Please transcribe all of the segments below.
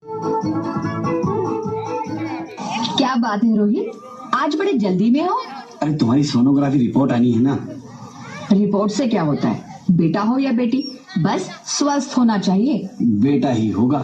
क्या बात है रोहित, आज बड़े जल्दी में हो? अरे तुम्हारी सोनोग्राफी रिपोर्ट आनी है ना। रिपोर्ट से क्या होता है, बेटा हो या बेटी, बस स्वस्थ होना चाहिए। बेटा ही होगा।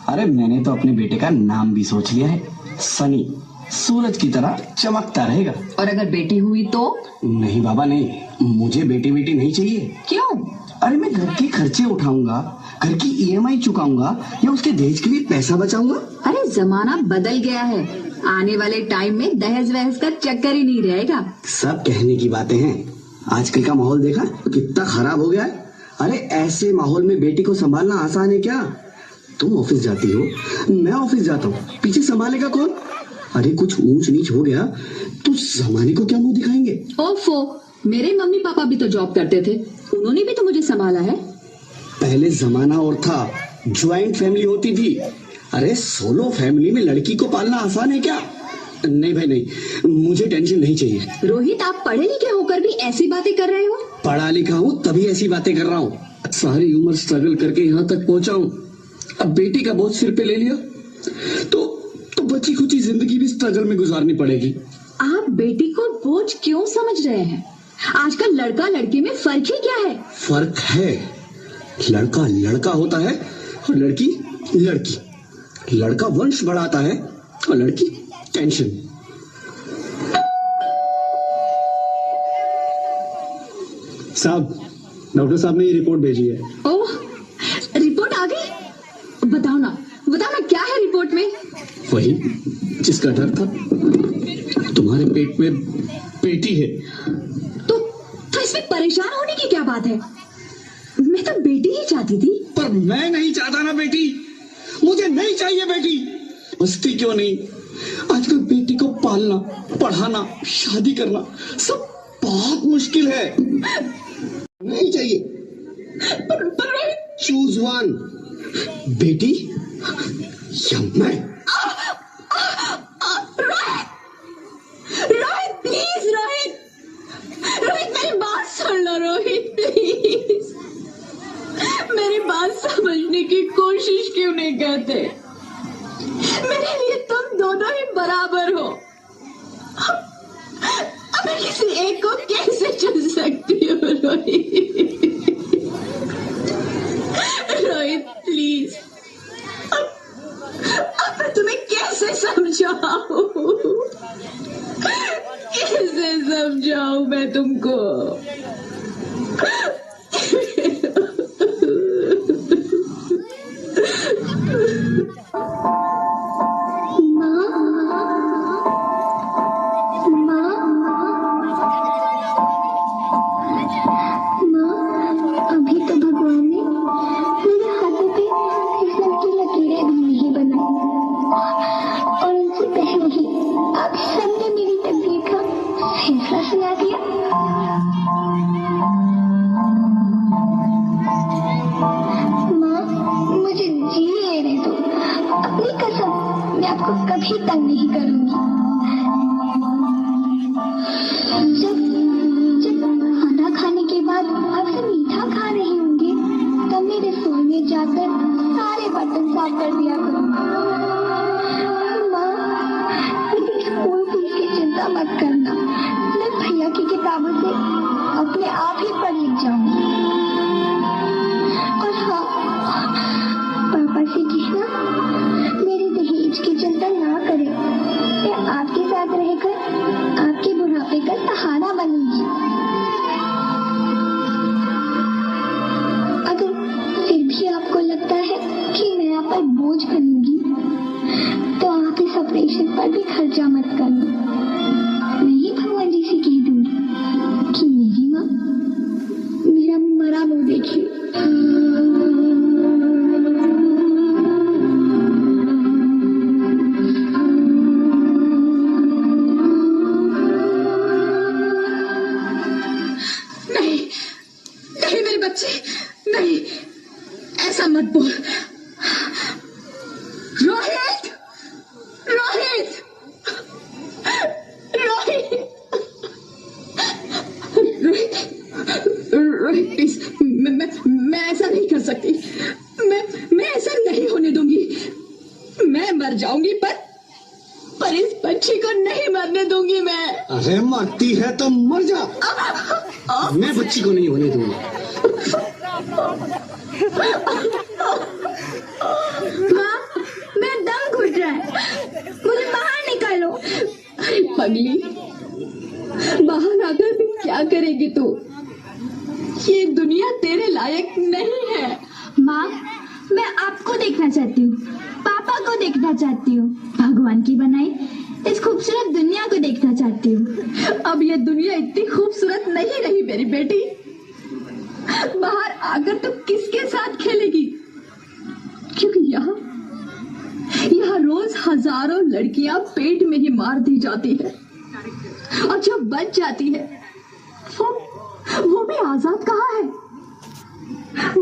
अरे मैंने तो अपने बेटे का नाम भी सोच लिया है, सनी, सूरज की तरह चमकता रहेगा। और अगर बेटी हुई तो? नहीं बाबा नहीं, मुझे बेटी नहीं चाहिए। क्यों? अरे मैं घर के खर्चे उठाऊंगा, घर की ईएमआई चुकाऊंगा या उसके दहेज के लिए पैसा बचाऊंगा। अरे जमाना बदल गया है, आने वाले टाइम में दहेज वहेज का चक्कर ही नहीं रहेगा। सब कहने की बातें हैं, आजकल का माहौल देखा कितना खराब हो गया है। अरे ऐसे माहौल में बेटी को संभालना आसान है क्या? तुम ऑफिस जाती हो, मैं ऑफिस जाता हूँ, पीछे संभालेगा कौन? अरे कुछ ऊंच नीच हो गया तो जमाने को क्या मुंह दिखाएंगे? ओफो, मेरे मम्मी पापा भी तो जॉब करते थे, उन्होंने भी तो मुझे संभाला है। पहले जमाना और था, ज्वाइंट फैमिली होती थी। अरे सोलो फैमिली में लड़की को पालना आसान है क्या? नहीं भाई नहीं, मुझे टेंशन नहीं चाहिए। रोहित, आप पढ़े लिखे होकर भी ऐसी बातें कर रहे हो? पढ़ा लिखा हूँ तभी ऐसी बातें कर रहा हूँ। सारी उम्र स्ट्रगल करके यहाँ तक पहुंचा हूँ, अब बेटी का बोझ सिर पे ले लिया तो बची खुची जिंदगी भी स्ट्रगल में गुजारनी पड़ेगी। आप बेटी को बोझ क्यों समझ रहे हैं? आजकल लड़का लड़की में फर्क ही क्या है? फर्क है, लड़का लड़का होता है और लड़की लड़की। लड़का वंश बढ़ाता है और लड़की टेंशन। साहब, डॉक्टर साहब ने ये रिपोर्ट भेजी है। ओह, रिपोर्ट आ गई? बताओ ना क्या है रिपोर्ट में? वही जिसका डर था, तुम्हारे पेट में बेटी है। तो इसमें परेशान होने की क्या बात है? मैं तो बेटी ही चाहती थी। पर मैं नहीं चाहता ना बेटी, मुझे नहीं चाहिए बेटी। मस्ती क्यों नहीं, आजकल बेटी को पालना, पढ़ाना, शादी करना सब बहुत मुश्किल है। नहीं चाहिए। पर चूज वन, बेटी या मैं। रोहित प्लीज, रोहित मेरी बात सुन लो। रोहित प्लीज, मेरी बात समझने की कोशिश क्यों नहीं करते? मेरे लिए तुम दोनों ही बराबर हो। अब मैं किसी एक को कैसे चुन सकती हूँ? रोहित प्लीज, अब मैं तुम्हें कैसे समझाऊं? कैसे समझाऊं मैं तुमको? कभी तंग नहीं करूंगी। जब खाना खाने के बाद आपसे मीठा खा रहे होंगे तब मेरे रसोई में जाकर सारे बर्तन साफ कर दिया करूंगी। माँ, मेरी स्कूल फीस की चिंता मत करना, मैं भैया की किताबों से अपने आप ही पढ़ लिख जाऊंगी। और हाँ, पापा से कहना मेरे दहेज की चिंता ना करें, मैं आपके साथ रहकर आपके बुढ़ापे का सहारा बनूंगी। अगर फिर भी आपको लगता है कि मैं आप पर बोझ बनूंगी तो आप इस ऑपरेशन पर भी खर्चा मत करना। मैं ही भगवान जी से कह दूंगी कि मेरी माँ मेरा मर जाऊंगी, पर इस बच्ची को नहीं मरने दूंगी मैं। अरे मरती है तो मर जा, मैं बच्ची को नहीं होने दूंगा। माँ, मेरा दम घुट रहा है, मुझे बाहर निकालो। अरे पगली, बाहर आकर भी क्या करेगी तू? ये दुनिया तेरे लायक नहीं है। माँ, मैं आपको देखना चाहती हूँ, पापा को देखना चाहती हूँ, भगवान की बनाई इस खूबसूरत दुनिया को देखना चाहती हूँ। अब ये दुनिया इतनी खूबसूरत नहीं रही मेरी बेटी। बाहर आकर तू किसके साथ खेलेगी? क्योंकि यहाँ रोज हजारों लड़कियां पेट में ही मार दी जाती है, और जो बच जाती है वो भी आजाद कहाँ है?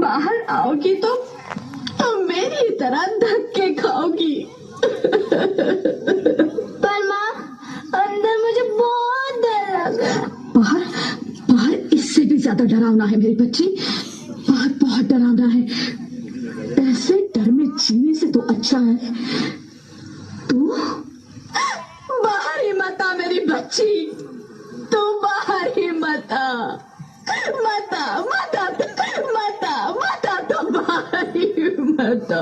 बाहर आओगी तो मेरी तरह धक्के खाओगी। पर माँ, अंदर मुझे बहुत डर लग रहा है। बाहर बाहर इससे भी ज्यादा डरावना है मेरी बच्ची, बाहर बहुत डरावना है। ऐसे डर में जीने से तो अच्छा है तू बाहर ही मत आ मेरी बच्ची, तू बाहर ही मत आ, मत आ, मत आ, मत आ, मत आ, तो बाहर ही मत आ।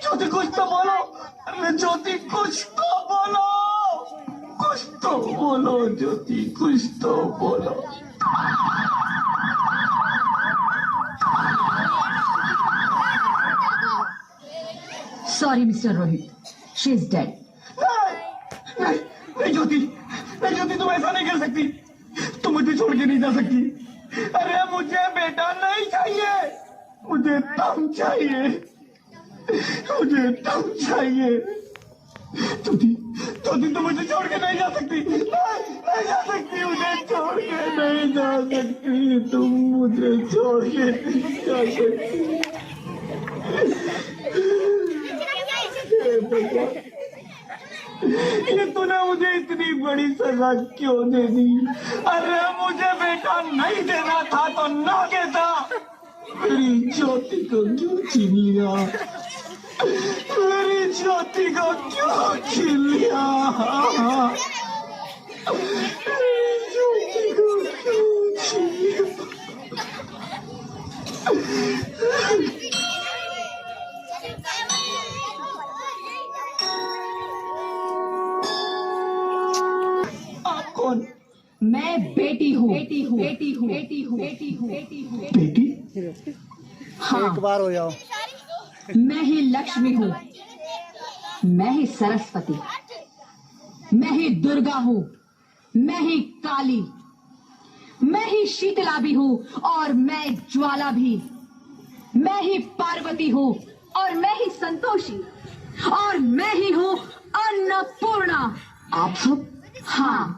ज्योति कुछ तो बोलो, अरे ज्योति कुछ तो बोलो, कुछ तो बोलो ज्योति, कुछ तो बोलो। Sorry mister Rohit, she is dead. नहीं नहीं ज्योति, नहीं ज्योति, तुम ऐसा नहीं कर सकती, तुम मुझे छोड़ के नहीं जा सकती। अरे मुझे बेटा नहीं चाहिए, मुझे तुम चाहिए, मुझे तुम चाहिए। ज्योति ज्योति, तुम मुझे छोड़ के नहीं जा सकती, नहीं जा सकती, मुझे छोड़ के नहीं जा सकती, तुम मुझे छोड़ के नहीं जा सकती। ये तूने मुझे इतनी बड़ी सजा क्यों दे दी? अरे मुझे बेटा नहीं देना था तो ना देता, मेरी ज्योति को क्यों छीन लिया, मेरी ज्योति को क्यों छीन लिया, मेरी ज्योति को क्यों छीन लिया। आप कौन? मैं बेटी हूँ, बेटी हूँ, बेटी हूँ, बेटी हूँ, बेटी हूँ, बेटी हूँ, बेटी? हाँ, एक बार हो जाओ। मैं ही लक्ष्मी हूँ, मैं ही सरस्वती, मैं ही दुर्गा हूँ, मैं ही काली, मैं ही शीतला भी हूँ, और मैं ज्वाला भी, मैं ही पार्वती हूँ, और मैं ही संतोषी, और मैं ही हूँ अन्नपूर्णा। आप सब? हाँ,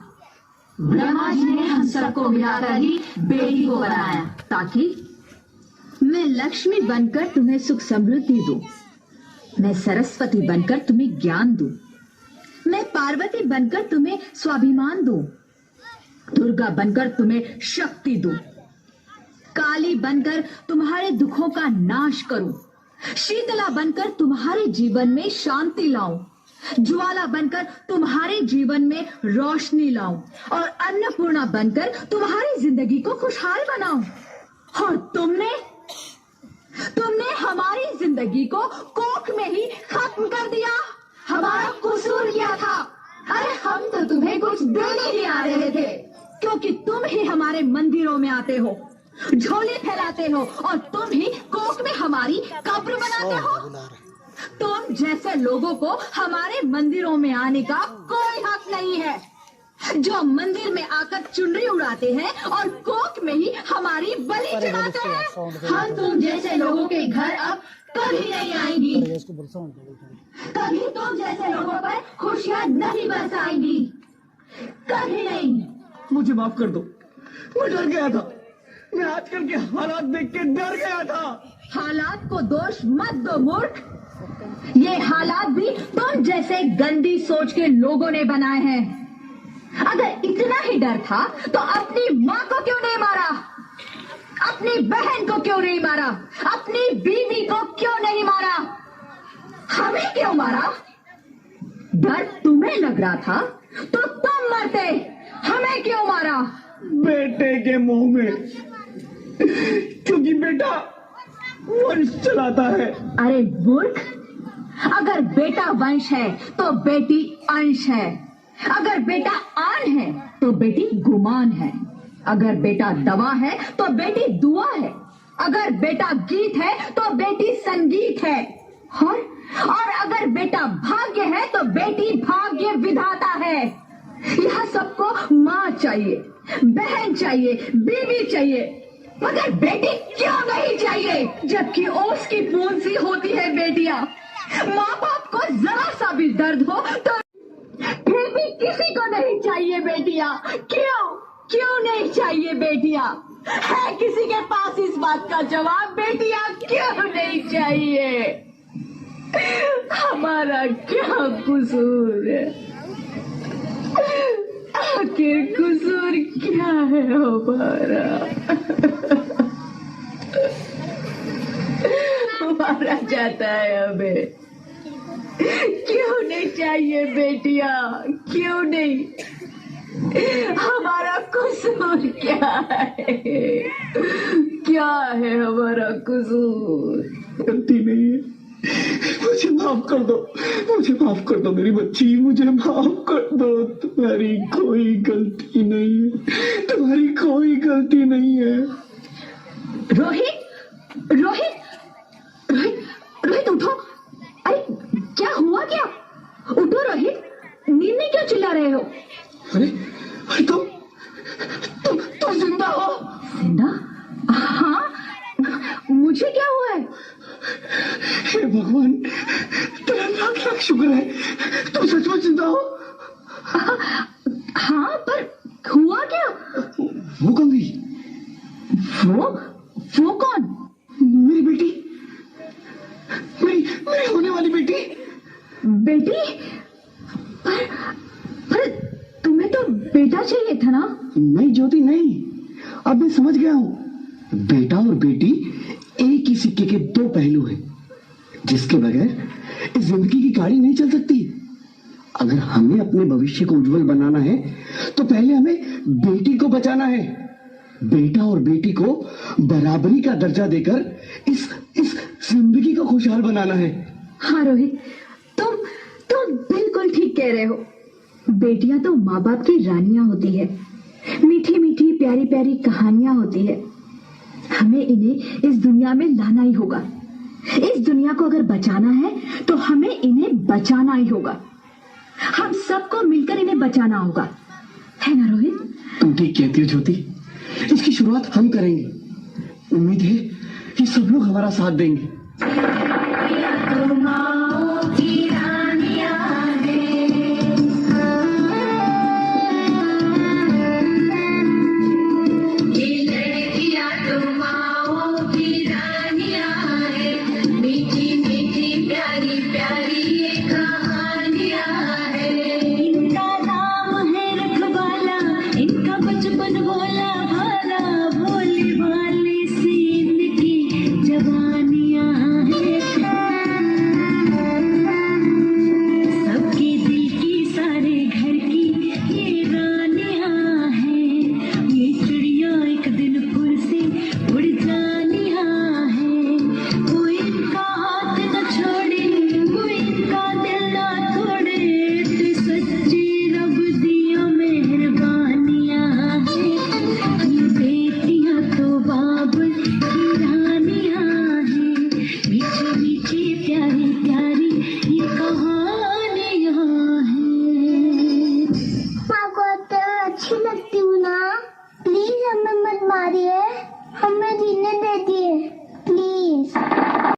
ब्रह्मा जी ने हम सबको मिलाकर ही बेटी को बनाया, ताकि मैं लक्ष्मी बनकर तुम्हें सुख समृद्धि दूं, मैं सरस्वती बनकर तुम्हें ज्ञान दूं, मैं पार्वती बनकर तुम्हें स्वाभिमान दूं, दुर्गा बनकर तुम्हें शक्ति दूं, काली बनकर तुम्हारे दुखों का नाश करूं, शीतला बनकर तुम्हारे जीवन में शांति लाऊं, ज्वाला बनकर तुम्हारे जीवन में रोशनी लाऊं और अन्नपूर्णा बनकर तुम्हारी जिंदगी को खुशहाल बनाऊं। और तुमने हमारी जिंदगी को कोख में ही खत्म कर दिया। हमारा कसूर क्या था? अरे हम तो तुम्हें कुछ देने ही आ रहे थे, क्योंकि तुम ही हमारे मंदिरों में आते हो, झोले फैलाते हो और तुम ही कोख में हमारी कब्र बनाते हो। तुम जैसे लोगों को हमारे मंदिरों में आने का कोई हक नहीं है, जो मंदिर में आकर चुनरी उड़ाते हैं और कोख में ही हमारी बलि चढ़ाते हैं। हम तुम जैसे लोगों के घर अब कभी नहीं आएंगी, कभी तुम जैसे लोगों पर खुशियां नहीं बरसाएंगी, कभी नहीं। मुझे माफ कर दो, मैं डर गया था। मैं आजकल के हालात देख के डर गया था। हालात को दोष मत दो मूर्ख, ये हालात भी तुम जैसे गंदी सोच के लोगों ने बनाए हैं। अगर इतना ही डर था तो अपनी माँ को क्यों नहीं मारा, अपनी बहन को क्यों नहीं मारा, अपनी बीवी को क्यों नहीं मारा, हमें क्यों मारा? डर तुम्हें लग रहा था तो तुम मरते, हमें क्यों मारा? बेटे के मुंह में, क्योंकि बेटा वंश चलाता है। अरे मूर्ख, अगर बेटा वंश है तो बेटी अंश है, अगर बेटा आन है तो बेटी गुमान है, अगर बेटा दवा है तो बेटी दुआ है, अगर बेटा गीत है तो बेटी संगीत है, और अगर बेटा भाग्य है तो बेटी भाग्य विधाता है। यह सबको माँ चाहिए, बहन चाहिए, बीवी चाहिए, मगर बेटी क्यों नहीं चाहिए? जबकि ओस की पूंछ सी होती है बेटियां। माँ बाप को जरा सा भी दर्द हो तो फिर भी किसी को नहीं चाहिए बेटियां। क्यों नहीं चाहिए बेटियां? है किसी के पास इस बात का जवाब? बेटियां क्यों नहीं चाहिए? हमारा क्या कसूर है? आखिर कसूर क्या है हमारा? मारा जाता है हमें। क्यों नहीं चाहिए बेटियां? क्यों नहीं? हमारा कसूर क्या है? क्या है हमारा कसूर? गलती नहीं है, मुझे माफ कर दो, मुझे माफ कर दो मेरी बच्ची, मुझे माफ कर दो। तुम्हारी कोई गलती नहीं है, तुम्हारी कोई गलती नहीं है। रोहित, रोहित, रोहित, रोहित उठो। अरे क्या हुआ? क्या? उठो रोहित, नींद में क्यों चिल्ला रहे हो? अरे अरे तुम जिंदा हो? जिंदा? हाँ, मुझे क्या हुआ है? हे भगवान, तेरा लाख लाख शुक्र है, तुम सचमुच जिंदा हो। हाँ, पर हुआ क्या? वो कौन गई? वो कौन? मेरी बेटी, मेरी होने वाली बेटी। बेटी? पर तुम्हें तो बेटा चाहिए था ना? नहीं ज्योति, नहीं, अब मैं समझ गया हूँ। बेटा और बेटी एक ही सिक्के के दो पहलू हैं, जिसके बगैर इस जिंदगी की गाड़ी नहीं चल सकती। अगर हमें अपने भविष्य को उज्जवल बनाना है तो पहले हमें बेटी को बचाना है। बेटा और बेटी को बराबरी का दर्जा देकर इस जिंदगी को खुशहाल बनाना है। हाँ रोहित, तुम बिल्कुल ठीक कह रहे हो। बेटियां तो माँ बाप की रानियां होती है, मीठी मीठी प्यारी प्यारी कहानियां होती है। हमें इन्हें इस दुनिया में लाना ही होगा। इस दुनिया को अगर बचाना है तो हमें इन्हें बचाना ही होगा। हम सबको मिलकर इन्हें बचाना होगा, है ना रोहित? तुम ठीक कहती हो ज्योति, इसकी शुरुआत हम करेंगे। उम्मीद है कि सब लोग हमारा साथ देंगे।